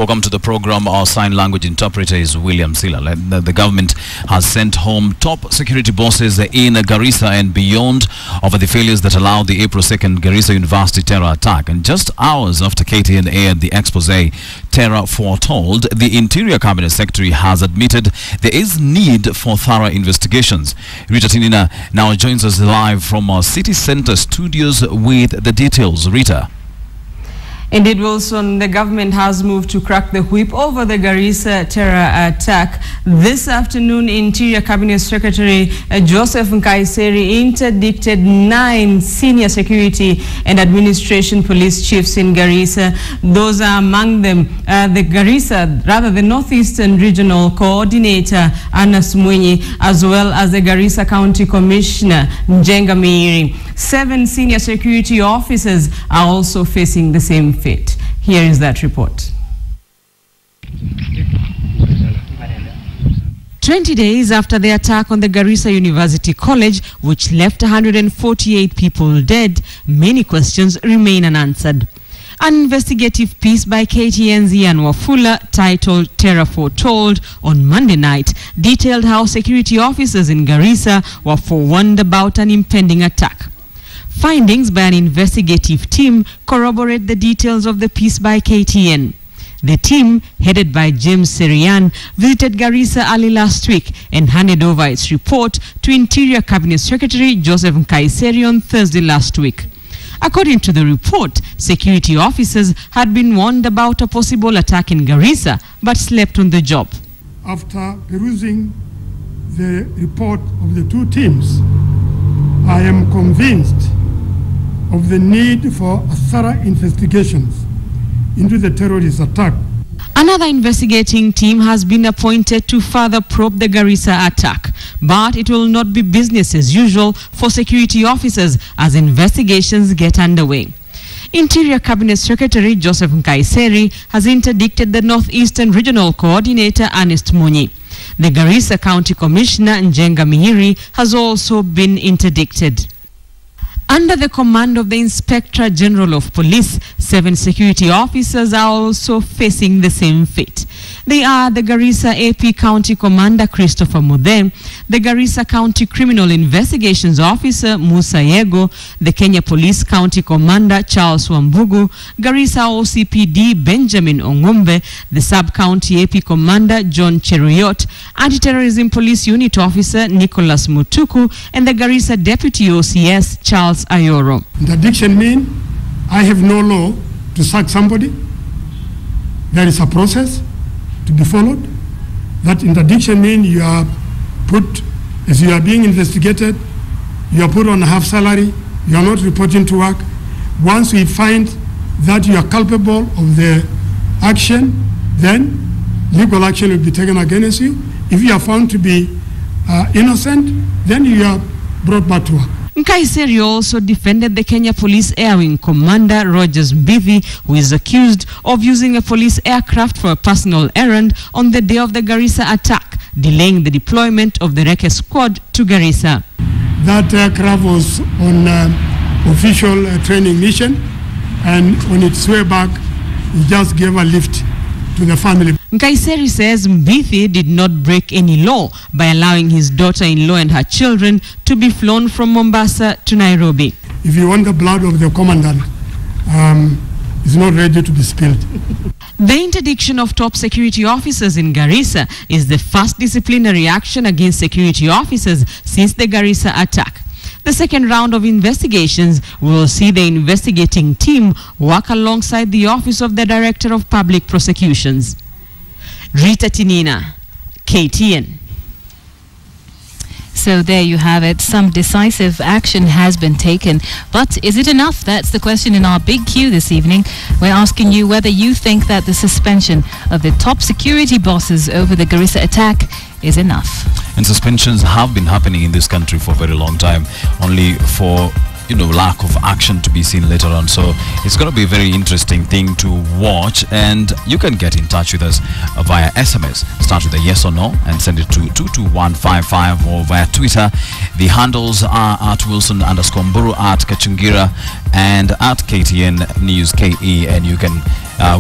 Welcome to the program. Our sign language interpreter is William Silla. The government has sent home top security bosses in Garissa and beyond over the failures that allowed the April 2nd Garissa University terror attack. And just hours after KTN aired the expose, Terror Foretold, the Interior Cabinet Secretary has admitted there is need for thorough investigations. Rita Tinina now joins us live from our city center studios with the details. Rita. Indeed, Wilson, the government has moved to crack the whip over the Garissa terror attack. This afternoon, Interior Cabinet Secretary Joseph Nkaiseri interdicted 9 senior security and administration police chiefs in Garissa. Those are among them the Northeastern Regional Coordinator Anas Mwenyi, as well as the Garissa County Commissioner Njenga Meiri. 7 senior security officers are also facing the same fate. Here is that report. 20 days after the attack on the Garissa University College, which left 148 people dead, many questions remain unanswered. An investigative piece by KTN's Ian Wafula titled Terror Foretold on Monday night detailed how security officers in Garissa were forewarned about an impending attack. Findings by an investigative team corroborate the details of the piece by KTN. The team, headed by James Serian, visited Garissa early last week and handed over its report to Interior Cabinet Secretary Joseph Nkaiseri on Thursday last week. According to the report, security officers had been warned about a possible attack in Garissa but slept on the job. After perusing the report of the 2 teams, I am convinced of the need for thorough investigations into the terrorist attack. Another investigating team has been appointed to further probe the Garissa attack, but it will not be business as usual for security officers as investigations get underway. Interior Cabinet Secretary Joseph Nkaiseri has interdicted the Northeastern Regional Coordinator Anas Mwenyi. The Garissa County Commissioner Njenga Meiri has also been interdicted. Under the command of the Inspector General of Police, 7 security officers are also facing the same fate. They are the Garissa AP County Commander Christopher Mudhe, the Garissa County Criminal Investigations Officer Musa Yego, the Kenya Police County Commander Charles Wambugu, Garissa OCPD Benjamin Ongombe, the Sub-County AP Commander John Cheruyot, Anti-Terrorism Police Unit Officer Nicholas Mutuku, and the Garissa Deputy OCS Charles Ayoro. Interdiction means I have no law to sack somebody. There is a process to be followed. That interdiction means you are put, as you are being investigated, you are put on a half salary, you are not reporting to work. Once we find that you are culpable of the action, then legal action will be taken against you. If you are found to be innocent, then you are brought back to work. Nkaiseri also defended the Kenya Police Air Wing Commander Rogers Mbithi, who is accused of using a police aircraft for a personal errand on the day of the Garissa attack, delaying the deployment of the Reke squad to Garissa. That aircraft was on official training mission, and on its way back, he just gave a lift to the family. Nkaiseri says Mbithi did not break any law by allowing his daughter-in-law and her children to be flown from Mombasa to Nairobi. If you want the blood of the commandant, it's not ready to be spilled. The interdiction of top security officers in Garissa is the first disciplinary action against security officers since the Garissa attack. The second round of investigations will see the investigating team work alongside the Office of the Director of Public Prosecutions. Rita Tinina, KTN. So there you have it. Some decisive action has been taken. But is it enough? That's the question in our big queue this evening. We're asking you whether you think that the suspension of the top security bosses over the Garissa attack is enough. And suspensions have been happening in this country for a very long time, only for lack of action to be seen later on. So it's going to be a very interesting thing to watch, and you can get in touch with us via SMS. Start with a yes or no and send it to 22155, or via Twitter. The handles are at Wilson_Mburu, at Kachungira and at KTN News KE, and you can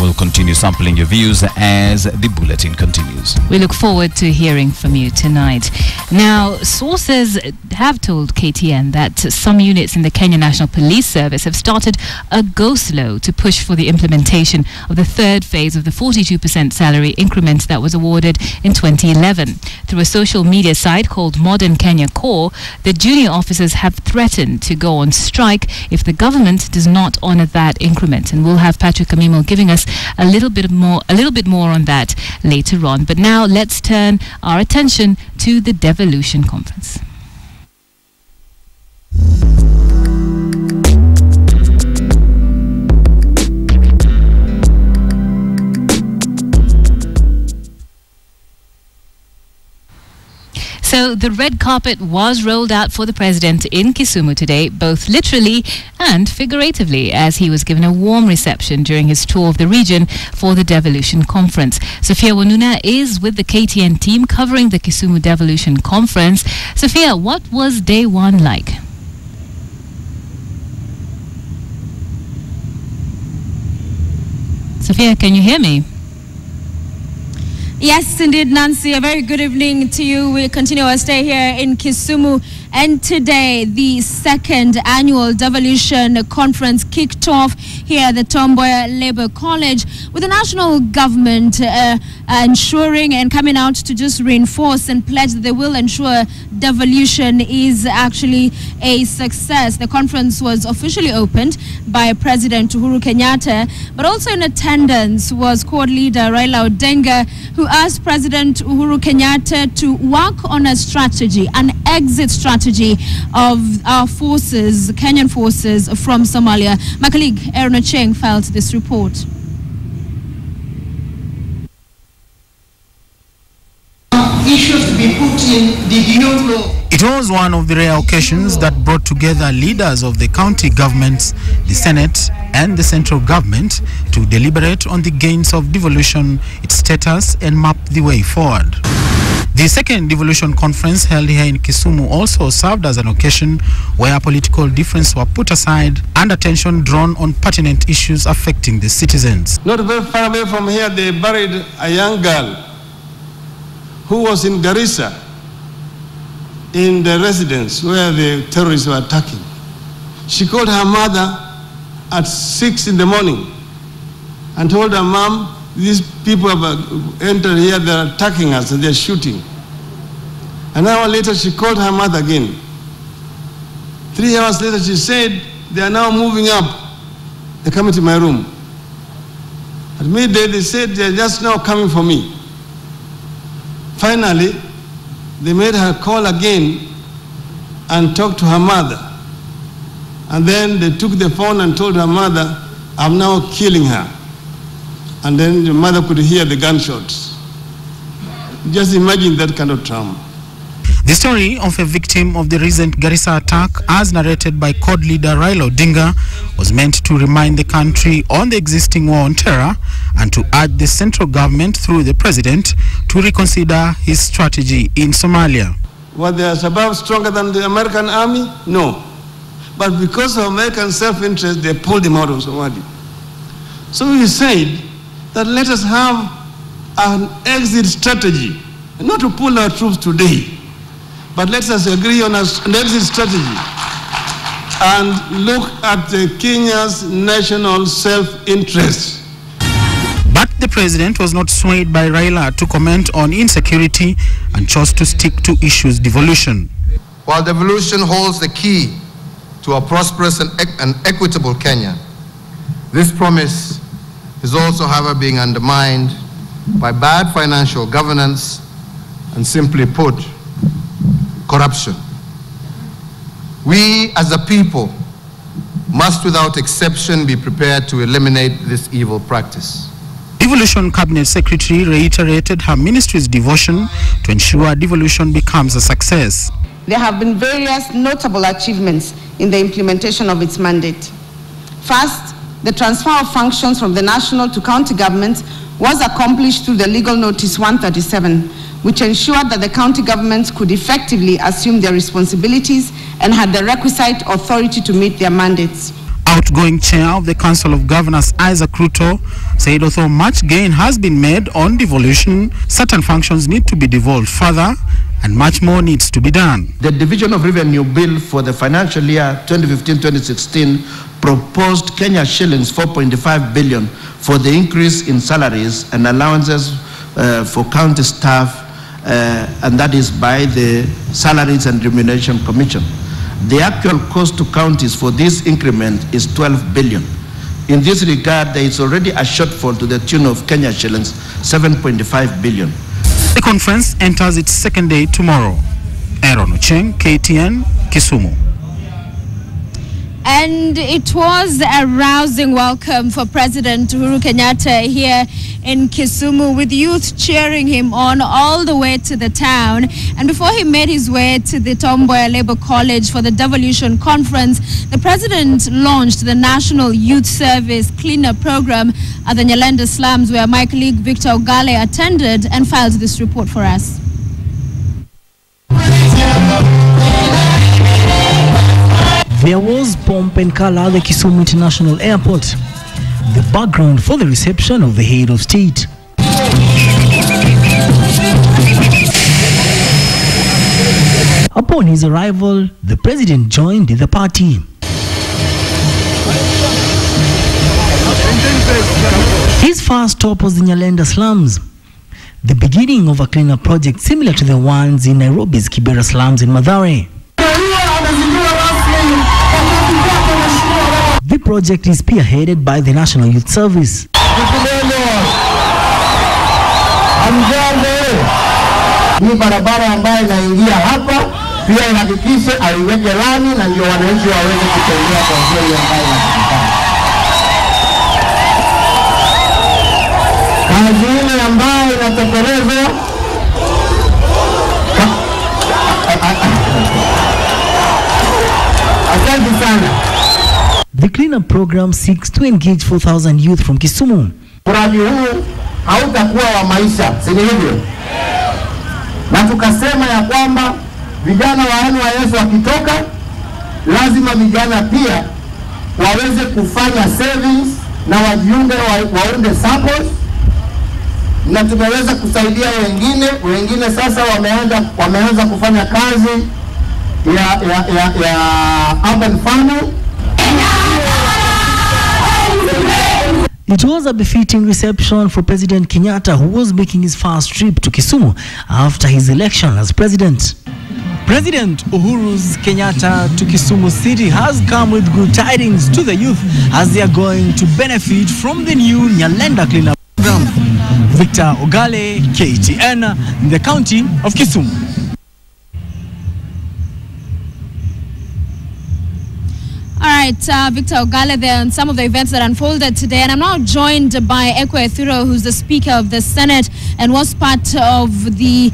will continue sampling your views as the bulletin continues. We look forward to hearing from you tonight. Now, sources have told KTN that some units in the Kenya National Police Service have started a go-slow to push for the implementation of the third phase of the 42% salary increment that was awarded in 2011. Through a social media site called Modern Kenya Corps, the junior officers have threatened to go on strike if the government does not honor that increment. And we'll have Patrick Amimo giving us a little bit more on that later on. But now let's turn our attention to the Devolution conference. So the red carpet was rolled out for the president in Kisumu today, both literally and figuratively, as he was given a warm reception during his tour of the region for the Devolution conference. Sophia Wanuna is with the KTN team covering the Kisumu Devolution conference. Sophia, what was day one like? Sophia, can you hear me? Yes, indeed, Nancy. A very good evening to you. We continue our stay here in Kisumu. And today, the second annual Devolution conference kicked off here at the Tomboya Labour College, with the national government ensuring and coming out to just reinforce and pledge that they will ensure devolution is actually a success. The conference was officially opened by President Uhuru Kenyatta, but also in attendance was Quad Leader Raila Odinga, who asked President Uhuru Kenyatta to work on a strategy, an exit strategy of our forces, Kenyan forces from Somalia. My colleague Aaron Ocheng filed this report. Issues to be put in, did you know? It was one of the rare occasions that brought together leaders of the county governments, the Senate and the central government to deliberate on the gains of devolution, its status and map the way forward. The second devolution conference held here in Kisumu also served as an occasion where political differences were put aside and attention drawn on pertinent issues affecting the citizens. Not very far away from here, they buried a young girl who was in Garissa, in the residence where the terrorists were attacking. She called her mother at 6 in the morning and told her, "Mom, these people have entered here, they're attacking us and they're shooting." An hour later, she called her mother again. 3 hours later, she said, "They are now moving up. They're coming to my room." At midday, they said, "They're just now coming for me." Finally, they made her call again and talk to her mother. And then they took the phone and told her mother, "I'm now killing her." And then the mother could hear the gunshots. Just imagine that kind of trauma. The story of a victim of the recent Garissa attack, as narrated by Quad Leader Raila Odinga, was meant to remind the country on the existing war on terror and to urge the central government through the president to reconsider his strategy in Somalia. Was the Al-Shabaab stronger than the American army? No. But because of American self-interest, they pulled him out of Somalia. So he said that let us have an exit strategy, not to pull our troops today, but let us agree on an exit strategy and look at Kenya's national self-interest. But the president was not swayed by Raila to comment on insecurity and chose to stick to issues devolution. While devolution holds the key to a prosperous and equitable Kenya, this promise is also, however, being undermined by bad financial governance and, simply put, corruption. We as a people must without exception be prepared to eliminate this evil practice. Devolution Cabinet Secretary reiterated her ministry's devotion to ensure devolution becomes a success. There have been various notable achievements in the implementation of its mandate. First, the transfer of functions from the national to county governments was accomplished through the Legal Notice 137, which ensured that the county governments could effectively assume their responsibilities and had the requisite authority to meet their mandates. Outgoing chair of the Council of Governors, Isaac Ruto, said although much gain has been made on devolution, certain functions need to be devolved further and much more needs to be done. The Division of Revenue Bill for the financial year 2015-2016 proposed Kenya shillings 4.5 billion for the increase in salaries and allowances for county staff, and that is by the Salaries and Remuneration Commission. The actual cost to counties for this increment is 12 billion. In this regard, there is already a shortfall to the tune of Kenya shillings 7.5 billion. The conference enters its second day tomorrow. Aaron Ocheng, KTN, Kisumu. And it was a rousing welcome for President Uhuru Kenyatta here in Kisumu, with youth cheering him on all the way to the town. And before he made his way to the Tomboya Labour College for the Devolution Conference, the president launched the National Youth Service Cleanup Program at the Nyalenda slums, where my colleague Victor Ogale attended and filed this report for us. There was pomp and color at the Kisumu International Airport, the background for the reception of the head of state. Upon his arrival, the president joined the party. His first stop was the Nyalenda slums, the beginning of a cleanup project similar to the ones in Nairobi's Kibera slums in Mathare. The project is spearheaded by the National Youth Service. Ni barabara ambayo inaingia hapa pia ihakikishe aiweke lami na ndio wananchi waweze kutembea kwa njia ambayo inatakikana. Kazi ile ambayo inatekelezwa asante sana. The cleanup program seeks to engage 4,000 youth from Kisumu. Mradi huu hautakuwa wa maisha, si hivyo? Na tukasema ya kwamba vijana wa NYS wakitoka, lazima vijana pia waweze kufanya savings na wajiunge waunde support, na tumeweza kusaidia wengine sasa wameanza kufanya kazi ya urban farming. It was a befitting reception for President Kenyatta, who was making his first trip to Kisumu after his election as president. President Uhuru's Kenyatta to Kisumu City has come with good tidings to the youth as they are going to benefit from the new Nyalenda cleanup program. Victor Ogale, KTN, in the county of Kisumu. All right, Victor Ogale there on some of the events that unfolded today. And I'm now joined by Ekwe Ethuro, who's the Speaker of the Senate and was part of the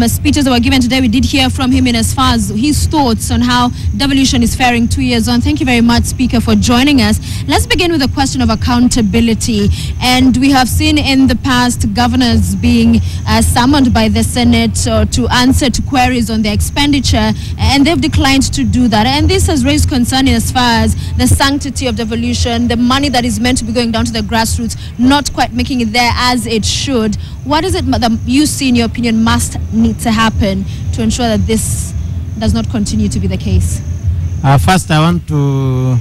speeches that were given today. We did hear from him in as far as his thoughts on how devolution is faring 2 years on. Thank you very much, Speaker, for joining us. Let's begin with the question of accountability. And we have seen in the past governors being summoned by the Senate to answer to queries on their expenditure, and they've declined to do that. And this has raised concern as far as the sanctity of devolution, the money that is meant to be going down to the grassroots, not quite making it there as it should. What is it that you see, in your opinion, must need to happen to ensure that this does not continue to be the case? First, I want to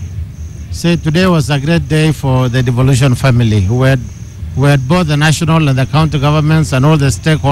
say today was a great day for the devolution family, who had both the national and the county governments and all the stakeholders